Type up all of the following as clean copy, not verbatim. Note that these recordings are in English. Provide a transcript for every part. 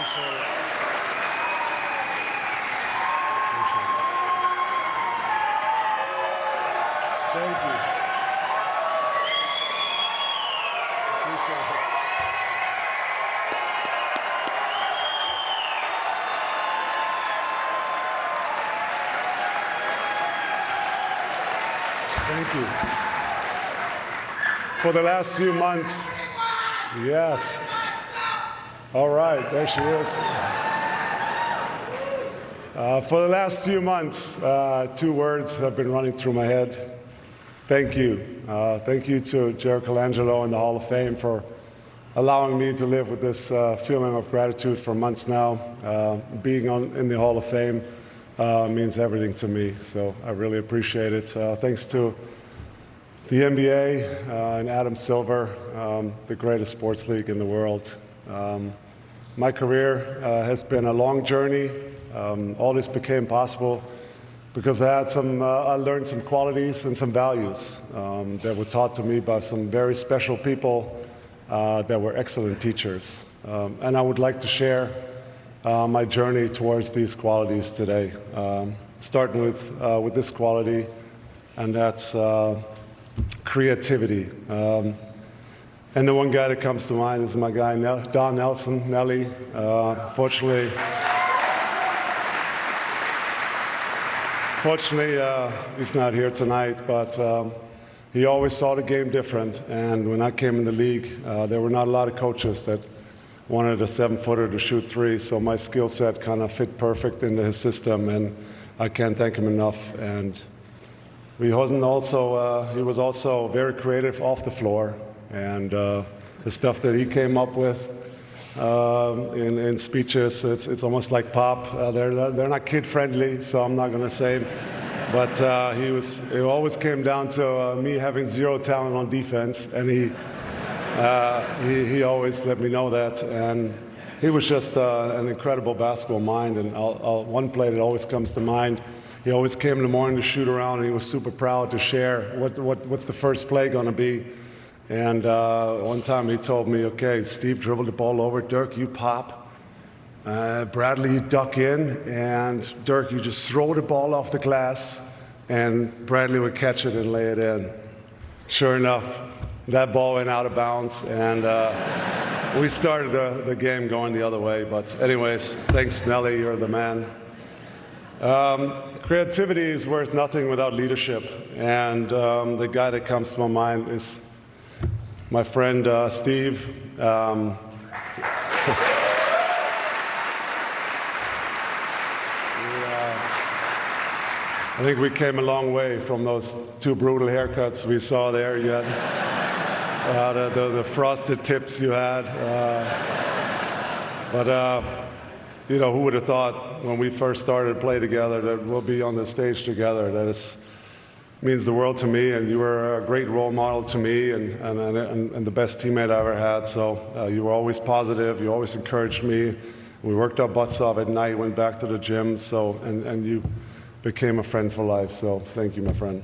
Appreciate it. Thank you. Appreciate it. Thank you. For the last few months, yes. All right, there she is. For the last few months, 2 words have been running through my head. Thank you. Thank you to Dirk Nowitzki and the Hall of Fame for allowing me to live with this feeling of gratitude for months now. Being in the Hall of Fame means everything to me, so I really appreciate it. Thanks to the NBA and Adam Silver, the greatest sports league in the world. My career has been a long journey. All this became possible because I learned some qualities and some values that were taught to me by some very special people that were excellent teachers. And I would like to share my journey towards these qualities today, starting with this quality, and that's creativity. And the one guy that comes to mind is my guy, Don Nelson, Nelly. Fortunately, he's not here tonight, but he always saw the game different. And when I came in the league, there were not a lot of coaches that wanted a 7-footer to shoot 3, so my skill set kind of fit perfect into his system, and I can't thank him enough. And he was also very creative off the floor, and the stuff that he came up with in speeches, it's almost like pop. They're not kid-friendly, so I'm not going to say. But it always came down to me having zero talent on defense, and he always let me know that. And he was just an incredible basketball mind. And one play that always comes to mind, he always came in the morning to shoot around, and he was super proud to share what's the first play going to be. And one time he told me, okay, Steve dribbled the ball over, Dirk, you pop. Bradley, you duck in, and Dirk, you just throw the ball off the glass, and Bradley would catch it and lay it in. Sure enough, that ball went out of bounds, and we started the game going the other way. But anyways, thanks, Nelly, you're the man. Creativity is worth nothing without leadership, and the guy that comes to my mind is my friend Steve. I think we came a long way from those 2 brutal haircuts we saw there. You had the frosted tips you had. But who would have thought when we first started to play together that we'll be on the stage together? That means the world to me, and you were a great role model to me, and the best teammate I ever had. So you were always positive. You always encouraged me. We worked our butts off at night, went back to the gym. So and you became a friend for life. So thank you, my friend.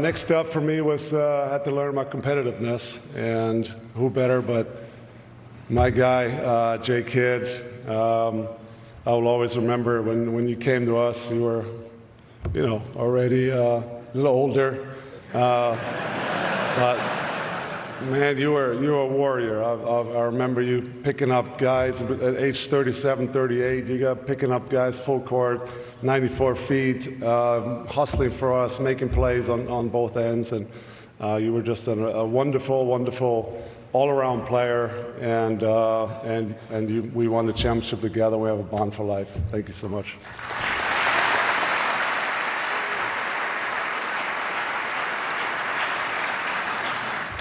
Next up for me was I had to learn about competitiveness, and who better but my guy, Jay Kidd. I will always remember when you came to us, you were, already a little older, but man, you were a warrior. I remember you picking up guys at age 37, 38. You got picking up guys full court, 94 feet, hustling for us, making plays on both ends, and you were just a wonderful, wonderful all-around player, and we won the championship together. We have a bond for life. Thank you so much.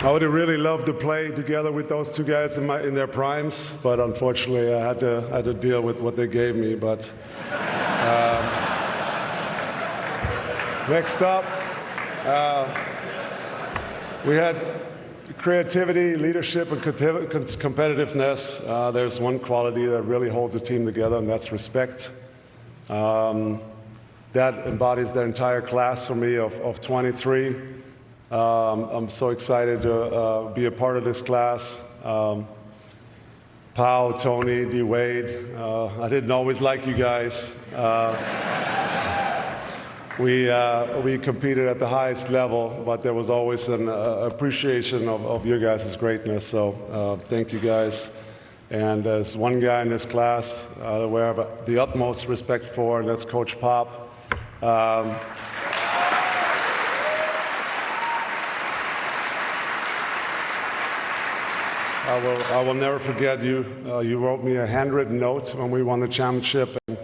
I would have really loved to play together with those 2 guys in their primes, but unfortunately I had to deal with what they gave me. But next up, we had creativity, leadership, and competitiveness. There's one quality that really holds a team together, and that's respect. That embodies the entire class for me of 23. I'm so excited to be a part of this class. Pau, Tony, D. Wade, I didn't always like you guys. We competed at the highest level, but there was always an appreciation of your guys' greatness. So thank you guys. And there's one guy in this class that we have the utmost respect for, and that's Coach Pop. I will never forget you. You wrote me a handwritten note when we won the championship, and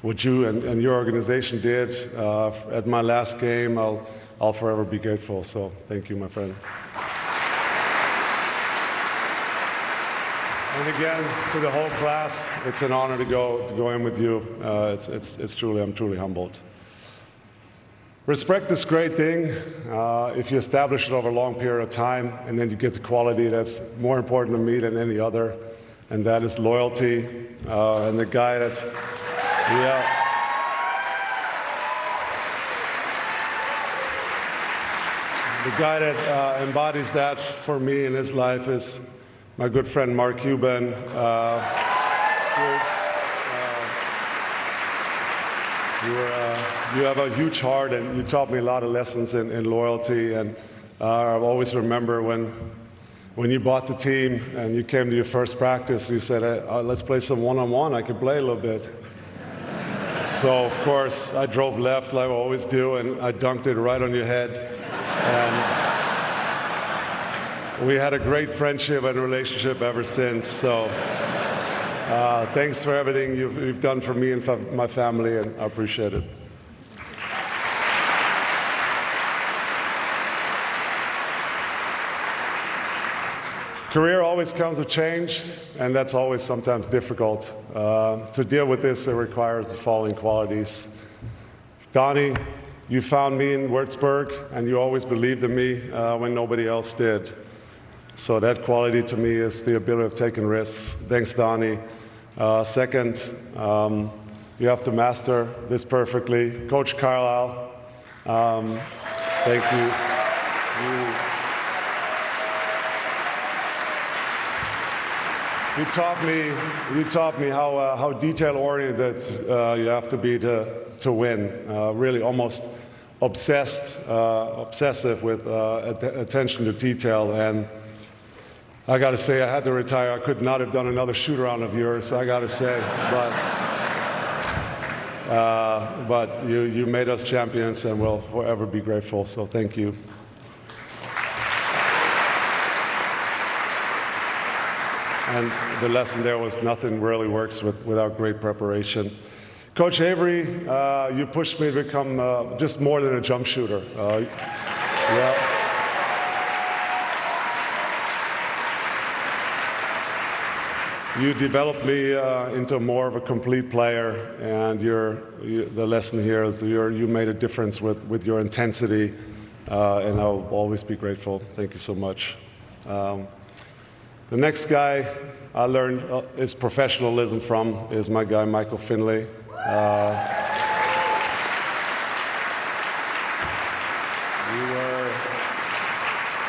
what you and your organization did at my last game, I'll forever be grateful. So thank you, my friend. And again, to the whole class, it's an honor to go in with you. I'm truly humbled. Respect is a great thing if you establish it over a long period of time, and then you get the quality that's more important to me than any other, and that is loyalty. And the guy that, embodies that for me in his life is my good friend Mark Cuban. You have a huge heart, and you taught me a lot of lessons in loyalty. And I always remember when you bought the team and you came to your first practice, you said, let's play some one-on-one. I can play a little bit. So, of course, I drove left like I always do, and I dunked it right on your head. And we had a great friendship and relationship ever since. So thanks for everything you've done for me and for my family, and I appreciate it. Career always comes with change, and that's always sometimes difficult. To deal with this, it requires the following qualities. Donnie, you found me in Würzburg, and you always believed in me when nobody else did. So that quality to me is the ability of taking risks. Thanks, Donnie. Second, you have to master this perfectly. Coach Carlisle, thank you. You taught me how detail-oriented you have to be to win. Really, almost obsessive with attention to detail. And I got to say, I had to retire. I could not have done another shoot-around of yours. I got to say, but you made us champions, and we'll forever be grateful. So thank you. And the lesson there was nothing really works without great preparation. Coach Avery, you pushed me to become just more than a jump shooter. You developed me into more of a complete player, and the lesson here is you made a difference with your intensity, and I'll always be grateful. Thank you so much. The next guy I learned is professionalism from is my guy Michael Finley.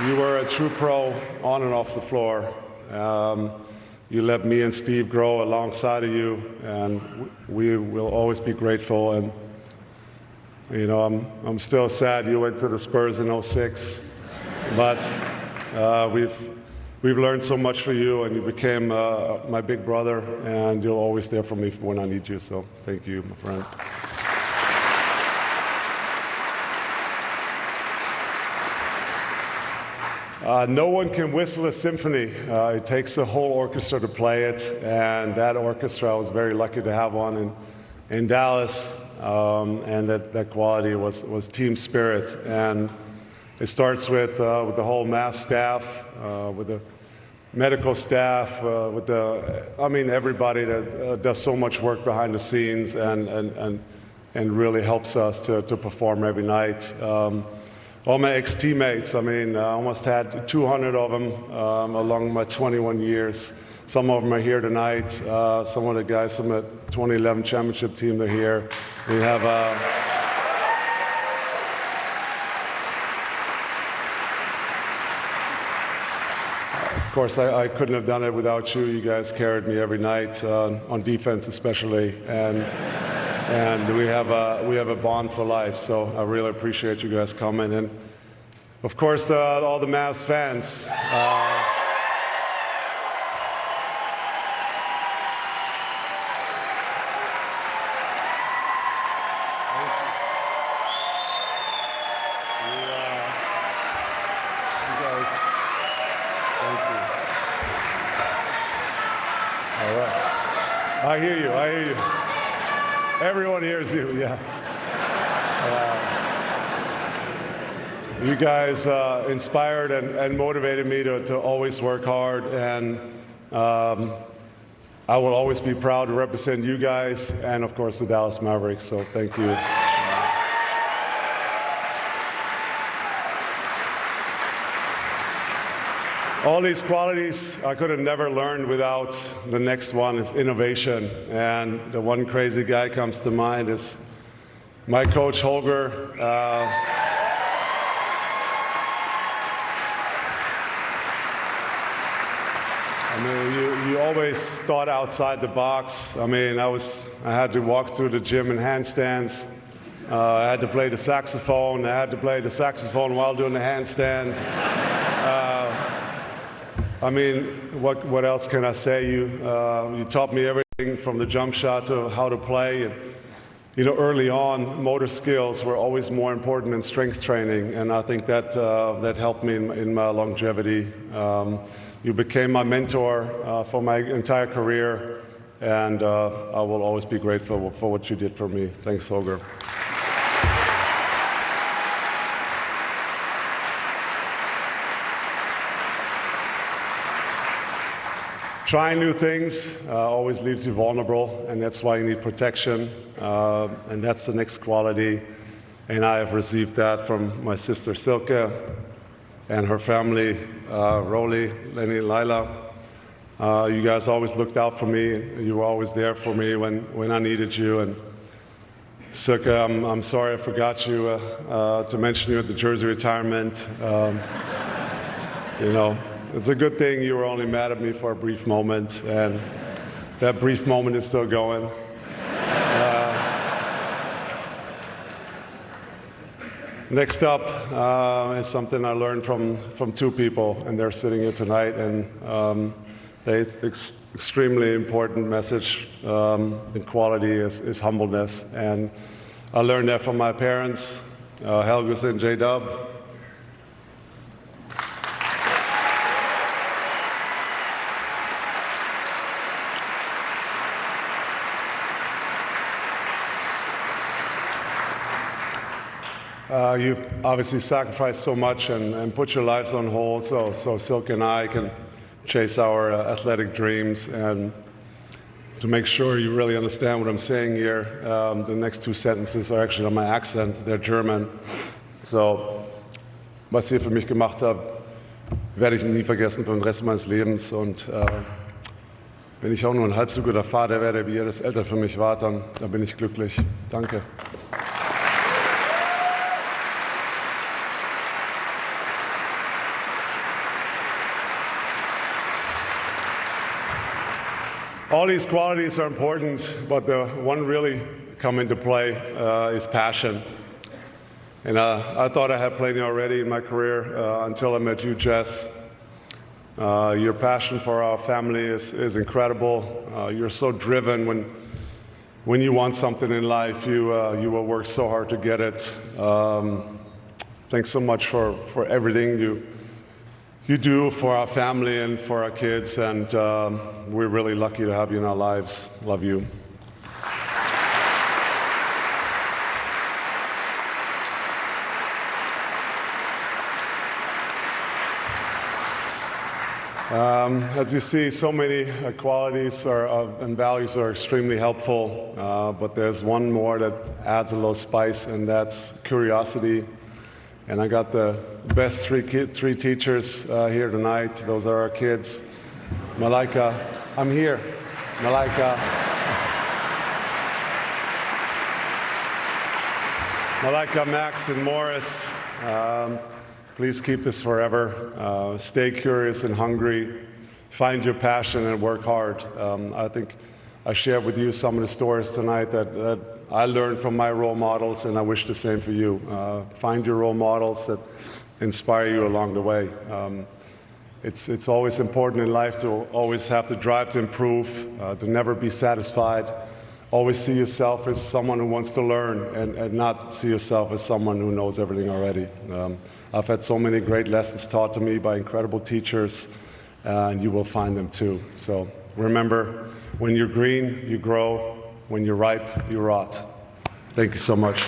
You were a true pro on and off the floor. You let me and Steve grow alongside of you, and we will always be grateful. And you know, I'm still sad you went to the Spurs in '06, but we've learned so much from you, and you became my big brother, and you're always there for me when I need you. So thank you, my friend. No one can whistle a symphony. It takes a whole orchestra to play it, and that orchestra I was very lucky to have one in Dallas, and that quality was team spirit. And it starts with the whole math staff, with the medical staff, with everybody that does so much work behind the scenes and really helps us to perform every night. All my ex-teammates, I almost had 200 of them along my 21 years. Some of them are here tonight. Some of the guys from the 2011 championship team are here. We have course, I couldn't have done it without you. You guys carried me every night, on defense especially, and we have a bond for life. So I really appreciate you guys coming, and of course, all the Mavs fans. I hear you. Everyone hears you, yeah. You guys inspired and motivated me to always work hard, and I will always be proud to represent you guys and, of course, the Dallas Mavericks, so thank you. All these qualities I could have never learned without the next one is innovation. And the one crazy guy comes to mind is my coach, Holger. I mean, you always thought outside the box. I mean, I had to walk through the gym in handstands. I had to play the saxophone. I had to play the saxophone while doing the handstand. I mean, what else can I say? You taught me everything from the jump shot to how to play. And, you know, early on, motor skills were always more important than strength training, and I think that helped me in my longevity. You became my mentor for my entire career, and I will always be grateful for what you did for me. Thanks, Holger. Trying new things always leaves you vulnerable, and that's why you need protection, and that's the next quality. And I have received that from my sister Silke and her family, Rolly, Lenny, Lila. You guys always looked out for me. You were always there for me when I needed you. And Silke, I'm sorry I forgot you to mention you at the jersey retirement. You know, it's a good thing you were only mad at me for a brief moment, and that brief moment is still going. Next up is something I learned from two people, and they're sitting here tonight, and the extremely important message in quality is humbleness, and I learned that from my parents, Helgus and J-Dub. You've obviously sacrificed so much and put your lives on hold so Silke and I can chase our athletic dreams. And to make sure you really understand what I'm saying here, the next two sentences are actually on my accent. They're German. So, was ihr für mich gemacht habt, werde ich nie vergessen für den Rest meines Lebens. Und wenn ich auch nur ein halb so guter Vater werde, wie ihr das Eltern für mich wart, dann bin ich glücklich. Danke. All these qualities are important, but the one really come into play is passion. And I thought I had plenty already in my career until I met you, Jess. Your passion for our family is incredible. You're so driven when you want something in life. You will work so hard to get it. Thanks so much for everything you do for our family and for our kids, and we're really lucky to have you in our lives. Love you. As you see, so many qualities and values are extremely helpful, but there's one more that adds a little spice, and that's curiosity. And I got the best three teachers here tonight. Those are our kids. Malaika, I'm here. Malaika. Malaika, Max, and Morris. Please keep this forever. Stay curious and hungry. Find your passion and work hard. I think I shared with you some of the stories tonight that I learned from my role models, and I wish the same for you. Find your role models that inspire you along the way. It's always important in life to always have the drive to improve, to never be satisfied. Always see yourself as someone who wants to learn and not see yourself as someone who knows everything already. I've had so many great lessons taught to me by incredible teachers, and you will find them too. So remember, when you're green, you grow. When you're ripe, you rot. Thank you so much.